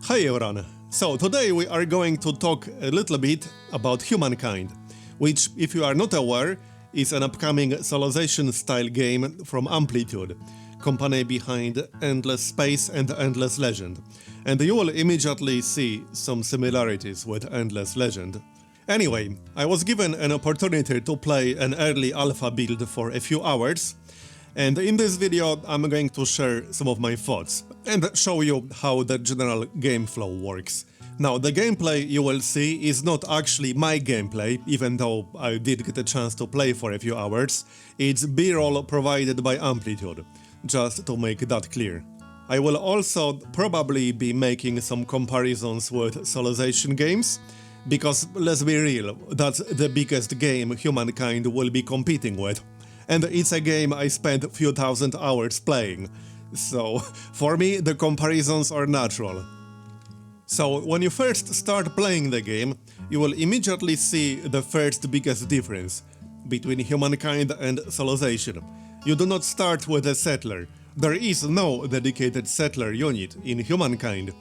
Hi everyone! So today we are going to talk a little bit about Humankind, which, if you are not aware, is an upcoming Civilization-style game from Amplitude, company behind Endless Space and Endless Legend, and you will immediately see some similarities with Endless Legend. Anyway, I was given an opportunity to play an early alpha build for a few hours, and in this video I'm going to share some of my thoughts and show you how the general game flow works. Now, the gameplay you will see is not actually my gameplay, even though I did get a chance to play for a few hours. It's B-roll provided by Amplitude, just to make that clear. I will also probably be making some comparisons with Civilization games, because let's be real, that's the biggest game Humankind will be competing with. And it's a game I spent a few thousand hours playing, so for me the comparisons are natural. So when you first start playing the game, you will immediately see the first biggest difference between Humankind and Civilization. You do not start with a settler. There is no dedicated settler unit in Humankind.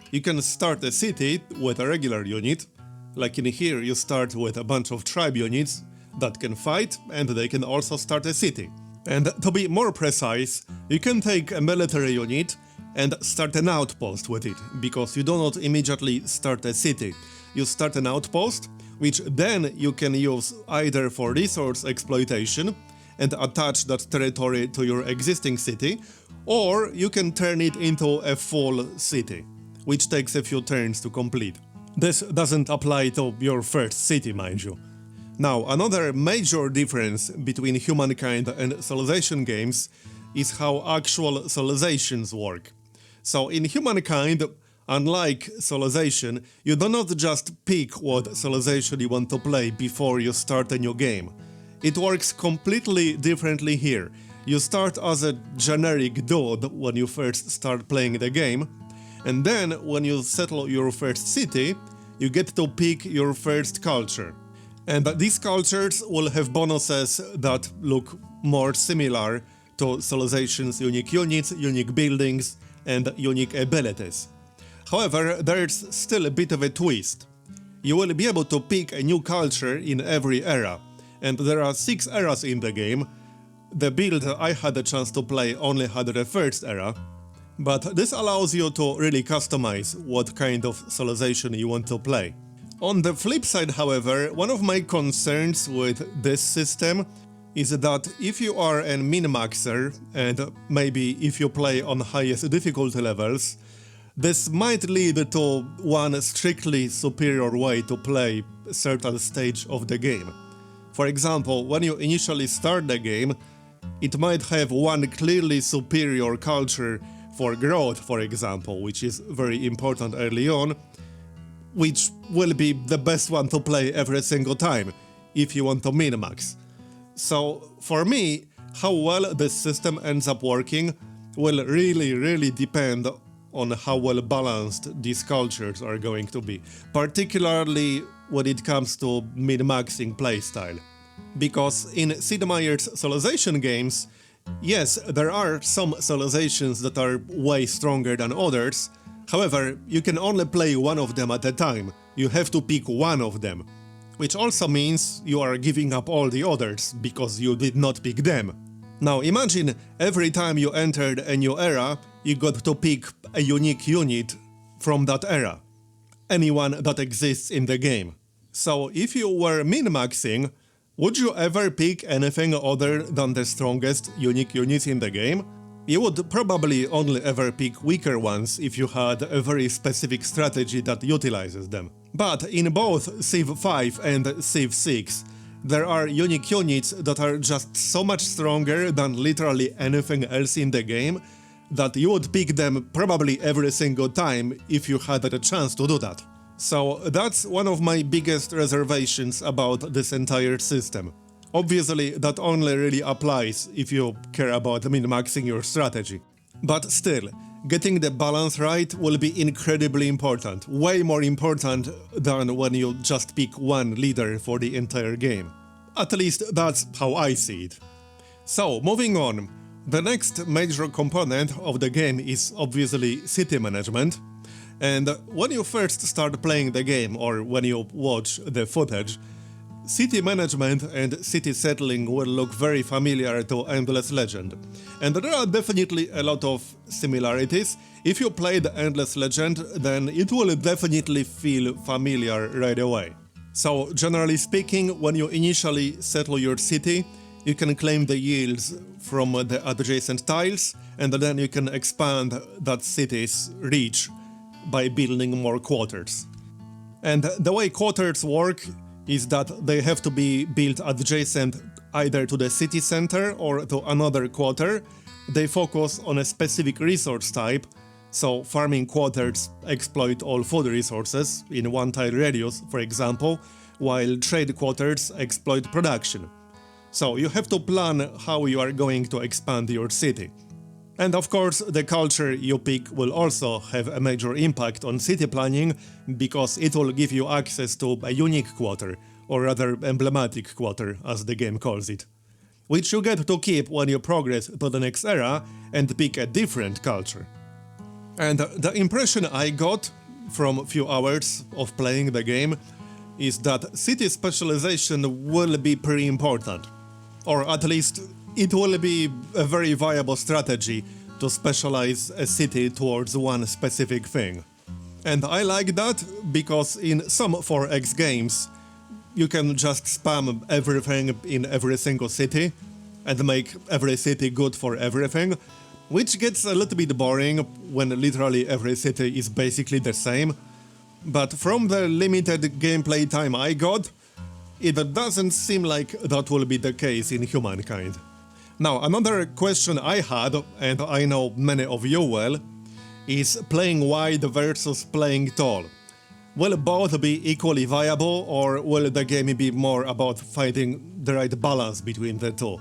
You can start a city with a regular unit, like in here you start with a bunch of tribe units that can fight, and they can also start a city. And to be more precise, you can take a military unit and start an outpost with it, because you do not immediately start a city. You start an outpost, which then you can use either for resource exploitation and attach that territory to your existing city, or you can turn it into a full city, which takes a few turns to complete. This doesn't apply to your first city, mind you. Now, another major difference between Humankind and Civilization games is how actual civilizations work. So in Humankind, unlike Civilization, you do not just pick what civilization you want to play before you start a new game. It works completely differently here. You start as a generic dude when you first start playing the game, and then when you settle your first city, you get to pick your first culture. And these cultures will have bonuses that look more similar to Civilization's unique units, unique buildings, and unique abilities. However, there's still a bit of a twist. You will be able to pick a new culture in every era, and there are 6 eras in the game. The build I had a chance to play only had the first era, but this allows you to really customize what kind of civilization you want to play. On the flip side, however, one of my concerns with this system is that if you are a min-maxer, and maybe if you play on highest difficulty levels, this might lead to one strictly superior way to play a certain stage of the game. For example, when you initially start the game, it might have one clearly superior culture for growth, for example, which is very important early on, which will be the best one to play every single time, if you want to min-max. So, for me, how well this system ends up working will really depend on how well balanced these cultures are going to be, particularly when it comes to min-maxing playstyle. Because in Sid Meier's Civilization games, yes, there are some civilizations that are way stronger than others. However, you can only play one of them at a time. You have to pick one of them, which also means you are giving up all the others because you did not pick them. Now imagine every time you entered a new era, you got to pick a unique unit from that era, anyone that exists in the game. So if you were min-maxing, would you ever pick anything other than the strongest unique units in the game? You would probably only ever pick weaker ones if you had a very specific strategy that utilizes them. But in both Civ 5 and Civ 6, there are unique units that are just so much stronger than literally anything else in the game that you would pick them probably every single time if you had a chance to do that. So that's one of my biggest reservations about this entire system. Obviously, that only really applies if you care about min-maxing your strategy. But still, getting the balance right will be incredibly important, way more important than when you just pick one leader for the entire game. At least that's how I see it. So, moving on, the next major component of the game is obviously city management. And when you first start playing the game or when you watch the footage, city management and city settling will look very familiar to Endless Legend. And there are definitely a lot of similarities. If you play the Endless Legend, then it will definitely feel familiar right away. So, generally speaking, when you initially settle your city, you can claim the yields from the adjacent tiles, and then you can expand that city's reach by building more quarters. And the way quarters work is that they have to be built adjacent either to the city center or to another quarter. They focus on a specific resource type, so farming quarters exploit all food resources in one tile radius, for example, while trade quarters exploit production. So you have to plan how you are going to expand your city. And of course, the culture you pick will also have a major impact on city planning, because it will give you access to a unique quarter, or rather emblematic quarter, as the game calls it, which you get to keep when you progress to the next era and pick a different culture. And the impression I got from a few hours of playing the game is that city specialization will be pretty important, or at least it will be a very viable strategy to specialize a city towards one specific thing. And I like that because in some 4X games you can just spam everything in every single city and make every city good for everything, which gets a little bit boring when literally every city is basically the same. But from the limited gameplay time I got, it doesn't seem like that will be the case in Humankind. Now, another question I had, and I know many of you will, is playing wide versus playing tall. Will both be equally viable, or will the game be more about finding the right balance between the two?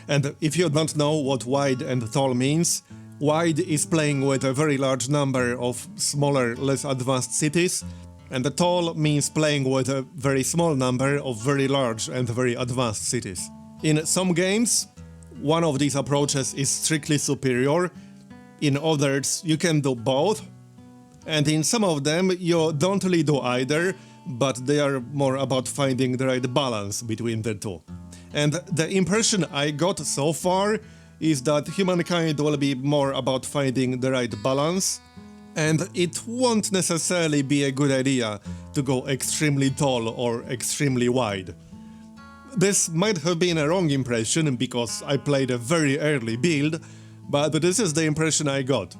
And if you don't know what wide and tall means, wide is playing with a very large number of smaller, less advanced cities, and the tall means playing with a very small number of very large and very advanced cities. In some games, one of these approaches is strictly superior, in others you can do both, and in some of them you don't really do either, but they are more about finding the right balance between the two. And the impression I got so far is that Humankind will be more about finding the right balance, and it won't necessarily be a good idea to go extremely tall or extremely wide. This might have been a wrong impression because I played a very early build, but this is the impression I got.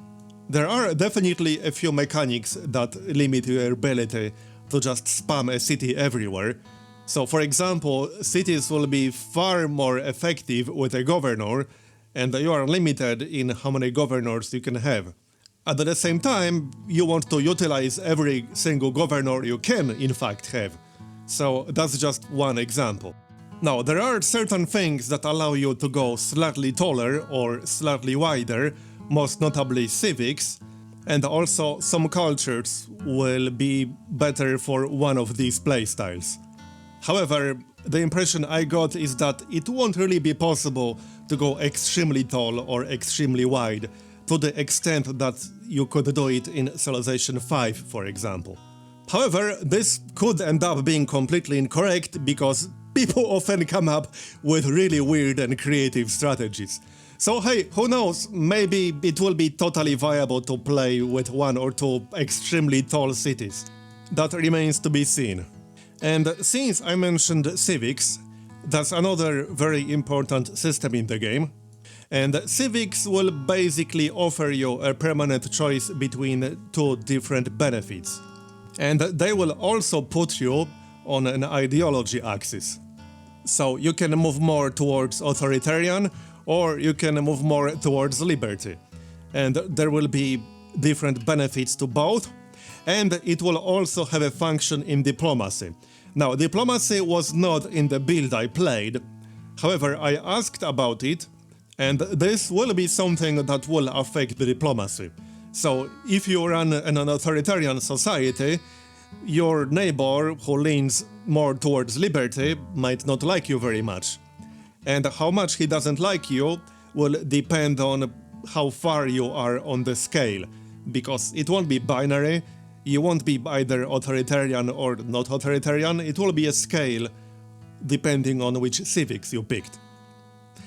There are definitely a few mechanics that limit your ability to just spam a city everywhere. So for example, cities will be far more effective with a governor, and you are limited in how many governors you can have. At the same time, you want to utilize every single governor you can in fact have. So that's just one example. Now, there are certain things that allow you to go slightly taller or slightly wider, most notably civics, and also some cultures will be better for one of these playstyles. However, the impression I got is that it won't really be possible to go extremely tall or extremely wide, to the extent that you could do it in Civilization 5, for example. However, this could end up being completely incorrect because people often come up with really weird and creative strategies. So hey, who knows, maybe it will be totally viable to play with one or two extremely tall cities. That remains to be seen. And since I mentioned civics, that's another very important system in the game. And civics will basically offer you a permanent choice between two different benefits. And they will also put you on an ideology axis. So you can move more towards authoritarian, or you can move more towards liberty. And there will be different benefits to both, and it will also have a function in diplomacy. Now, diplomacy was not in the build I played, however, I asked about it, and this will be something that will affect the diplomacy. So, if you run an authoritarian society, your neighbor who leans more towards liberty might not like you very much. And how much he doesn't like you will depend on how far you are on the scale. because it won't be binary, you won't be either authoritarian or not authoritarian, it will be a scale depending on which civics you picked.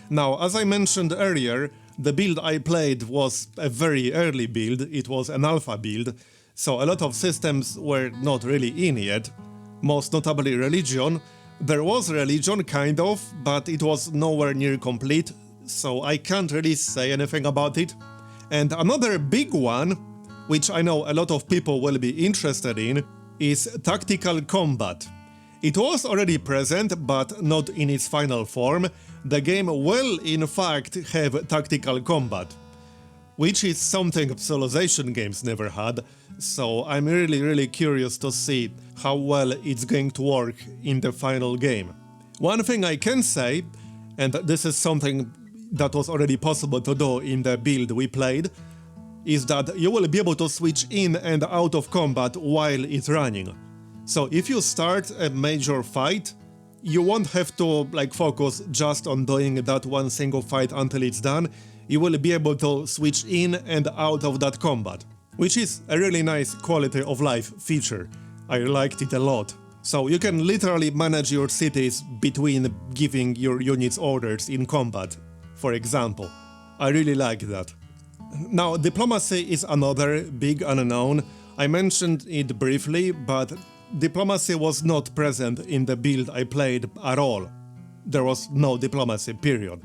Now, as I mentioned earlier, the build I played was a very early build, it was an alpha build, so a lot of systems were not really in yet, most notably religion. There was religion, kind of, but it was nowhere near complete, so I can't really say anything about it. And another big one, which I know a lot of people will be interested in, is tactical combat. It was already present, but not in its final form. The game will, in fact, have tactical combat, which is something Civilization games never had, so I'm really curious to see how well it's going to work in the final game. One thing I can say, and this is something that was already possible to do in the build we played, is that you will be able to switch in and out of combat while it's running. So if you start a major fight, you won't have to focus just on doing that one single fight until it's done. You will be able to switch in and out of that combat, which is a really nice quality of life feature. I liked it a lot. So you can literally manage your cities between giving your units orders in combat, for example. I really like that. Now, diplomacy is another big unknown. I mentioned it briefly, but diplomacy was not present in the build I played at all. There was no diplomacy, period.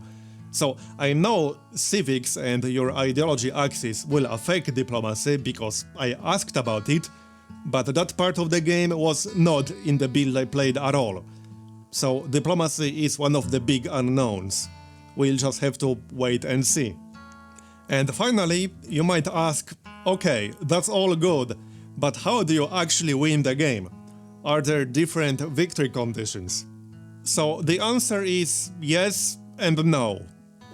So I know civics and your ideology axis will affect diplomacy because I asked about it, but that part of the game was not in the build I played at all. So diplomacy is one of the big unknowns. We'll just have to wait and see. And finally, you might ask, okay, that's all good, but how do you actually win the game? Are there different victory conditions? So the answer is yes and no.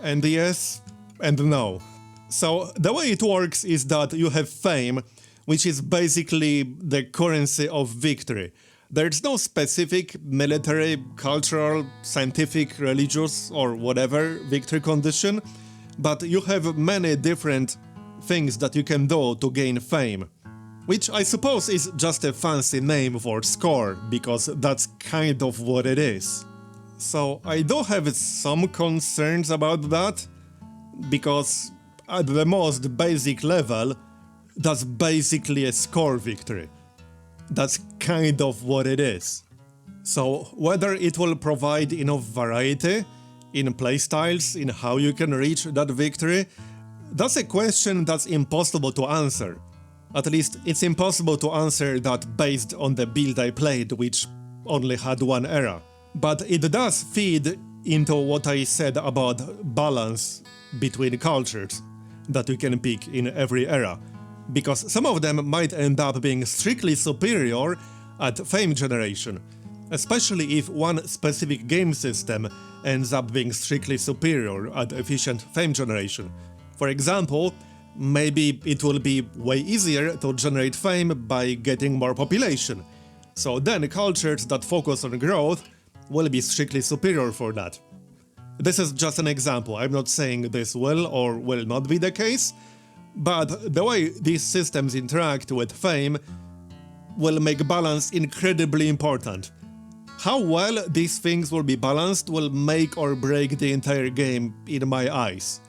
And yes and no. So the way it works is that you have fame, which is basically the currency of victory. There's no specific military, cultural, scientific, religious, or whatever victory condition, but you have many different things that you can do to gain fame, which I suppose is just a fancy name for score, because that's kind of what it is. So I do have some concerns about that, because at the most basic level, that's basically a score victory. That's kind of what it is. So whether it will provide enough variety in playstyles, in how you can reach that victory, that's a question that's impossible to answer. At least it's impossible to answer that based on the build I played, which only had one era. But it does feed into what I said about balance between cultures that you can pick in every era, because some of them might end up being strictly superior at fame generation, especially if one specific game system ends up being strictly superior at efficient fame generation. For example, maybe it will be way easier to generate fame by getting more population, so then cultures that focus on growth will be strictly superior for that. This is just an example, I'm not saying this will or will not be the case, but the way these systems interact with fame will make balance incredibly important. How well these things will be balanced will make or break the entire game in my eyes.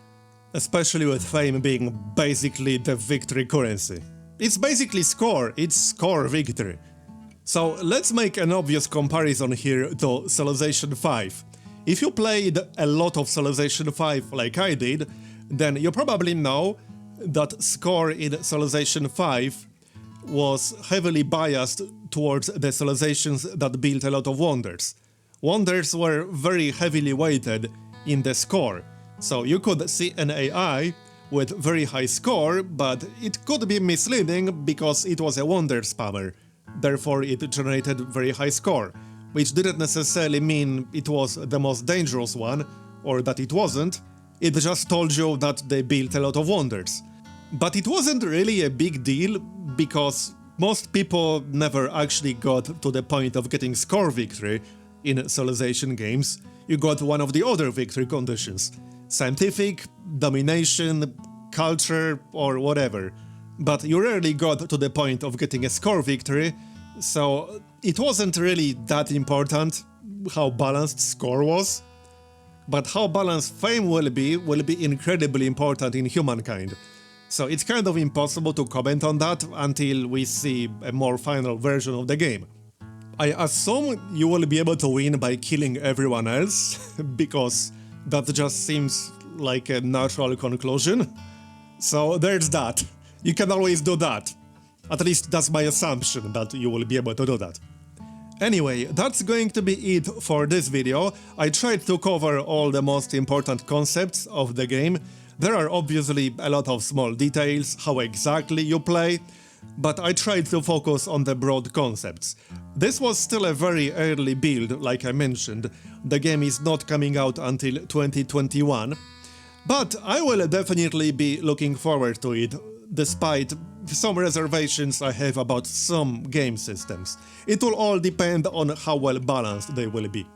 Especially with fame being basically the victory currency. It's basically score, it's score victory. So let's make an obvious comparison here to Civilization 5. If you played a lot of Civilization 5 like I did, then you probably know that score in Civilization 5 was heavily biased towards the civilizations that built a lot of wonders. Wonders were very heavily weighted in the score, so you could see an AI with very high score, but it could be misleading because it was a wonder spammer. Therefore it generated very high score, which didn't necessarily mean it was the most dangerous one, or that it wasn't, it just told you that they built a lot of wonders. But it wasn't really a big deal, because most people never actually got to the point of getting score victory in Civilization games. You got one of the other victory conditions. Scientific, domination, culture, or whatever. but you rarely got to the point of getting a score victory, so it wasn't really that important how balanced score was. But how balanced fame will be incredibly important in Humankind. So it's kind of impossible to comment on that until we see a more final version of the game. I assume you will be able to win by killing everyone else, because that just seems like a natural conclusion. So there's that. You can always do that. At least that's my assumption, that you will be able to do that. Anyway, that's going to be it for this video. I tried to cover all the most important concepts of the game. There are obviously a lot of small details, how exactly you play, but I tried to focus on the broad concepts. This was still a very early build, like I mentioned. The game is not coming out until 2021, but I will definitely be looking forward to it, despite some reservations I have about some game systems. It will all depend on how well balanced they will be.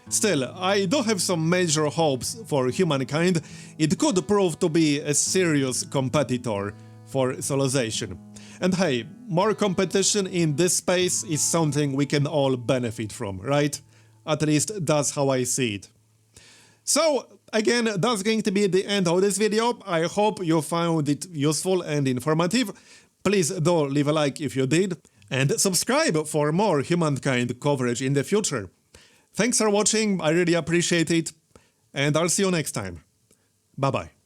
Still, I do have some major hopes for Humankind. It could prove to be a serious competitor for Civilization. And hey, more competition in this space is something we can all benefit from, right? At least that's how I see it. So, again, that's going to be the end of this video. I hope you found it useful and informative. Please do leave a like if you did, and subscribe for more Humankind coverage in the future. Thanks for watching, I really appreciate it, and I'll see you next time. Bye bye.